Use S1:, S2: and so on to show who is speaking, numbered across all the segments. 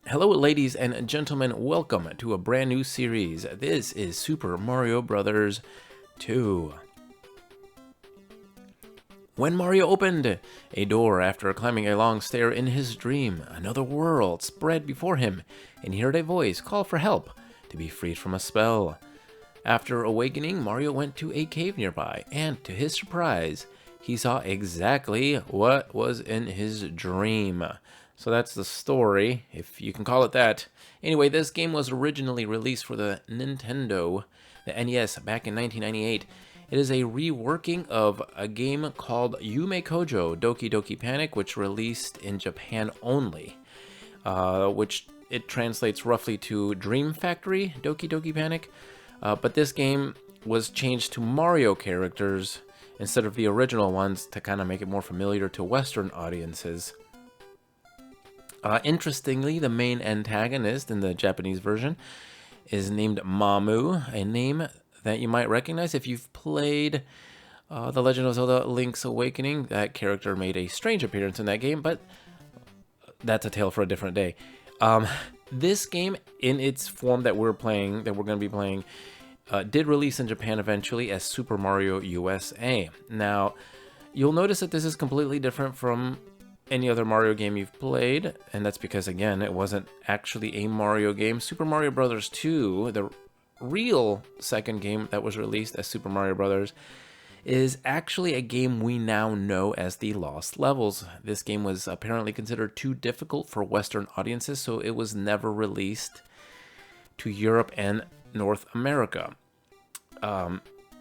S1: Hello, ladies and gentlemen. Welcome to a brand new series. This is Super Mario Bros. 2. When Mario opened a door after climbing a long stair in his dream, another world spread before him, and he heard a voice call for help to be freed from a spell. After awakening, Mario went to a cave nearby, and to his surprise, he saw exactly what was in his dream. So that's the story, if you can call it that. Anyway, this game was originally released for the Nintendo, the NES, back in 1998. It is a reworking of a game called Yume Kojo Doki Doki Panic, which released in Japan only, which it translates roughly to Dream Factory Doki Doki Panic. But this game was changed to Mario characters instead of the original ones to kind of make it more familiar to Western audiences. Interestingly, the main antagonist in the Japanese version is named Mamu, a name that you might recognize if you've played The Legend of Zelda Link's Awakening. That character made a strange appearance in that game, but that's a tale for a different day. This game, in its form that we're going to be playing, did release in Japan eventually as Super Mario USA. Now, you'll notice that this is completely different from any other Mario game you've played, and that's because, again, it wasn't actually a Mario game. Super Mario Bros. 2, the real second game that was released as Super Mario Bros., is actually a game we now know as the Lost Levels. This game was apparently considered too difficult for Western audiences, so it was never released to Europe and North America.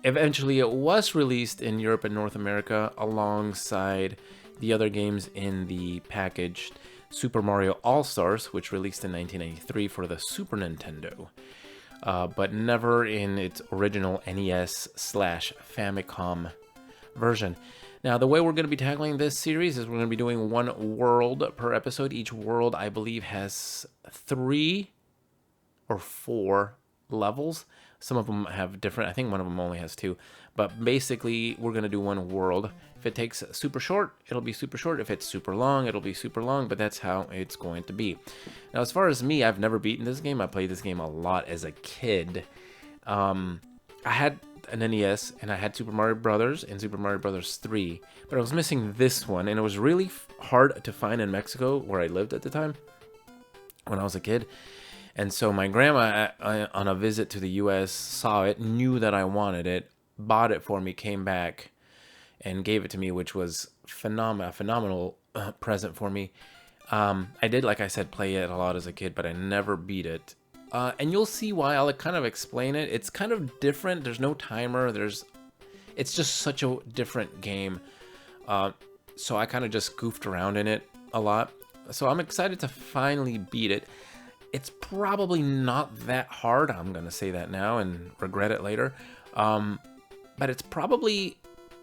S1: Eventually, it was released in Europe and North America alongside the other games in the packaged Super Mario All-Stars, which released in 1993 for the Super Nintendo, but never in its original NES/Famicom version. Now, the way we're going to be tackling this series is we're going to be doing one world per episode. Each world, I believe, has 3 or 4 levels. Some of them have different, I think one of them only has 2. But basically, we're going to do one world. If it takes super short, it'll be super short. If it's super long, it'll be super long. But that's how it's going to be. Now, as far as me, I've never beaten this game. I played this game a lot as a kid. I had an NES, and I had Super Mario Brothers and Super Mario Brothers 3. But I was missing this one, and it was really hard to find in Mexico, where I lived at the time, when I was a kid. And so my grandma, on a visit to the U.S., saw it, knew that I wanted it, bought it for me, came back, and gave it to me, which was a phenomenal present for me. I did, like I said, play it a lot as a kid, but I never beat it. And you'll see why. I'll kind of explain it. It's kind of different. There's no timer. It's just such a different game. So I kind of just goofed around in it a lot. So I'm excited to finally beat it. It's probably not that hard. I'm going to say that now and regret it later. But it's probably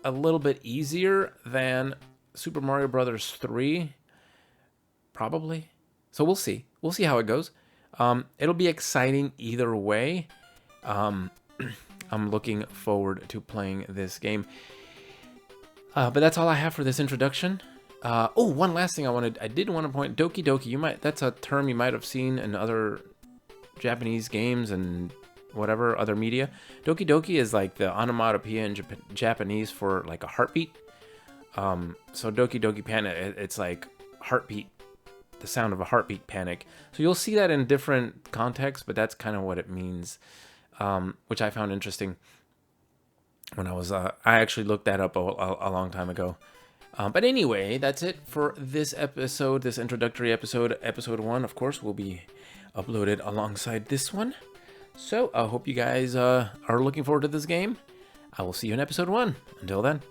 S1: a little bit easier than Super Mario Bros. 3. Probably. So we'll see. We'll see how it goes. It'll be exciting either way. I'm looking forward to playing this game. But that's all I have for this introduction. One last thing I did want to point, Doki Doki, that's a term you might have seen in other Japanese games and whatever, other media. Doki Doki is like the onomatopoeia in Japanese for like a heartbeat. So Doki Doki Panic, it's like heartbeat, the sound of a heartbeat panic. So you'll see that in different contexts, but that's kind of what it means, which I found interesting when I actually looked that up a long time ago. But anyway, that's it for this episode, this introductory episode. Episode 1, of course, will be uploaded alongside this one. So I hope you guys are looking forward to this game. I will see you in episode 1. Until then.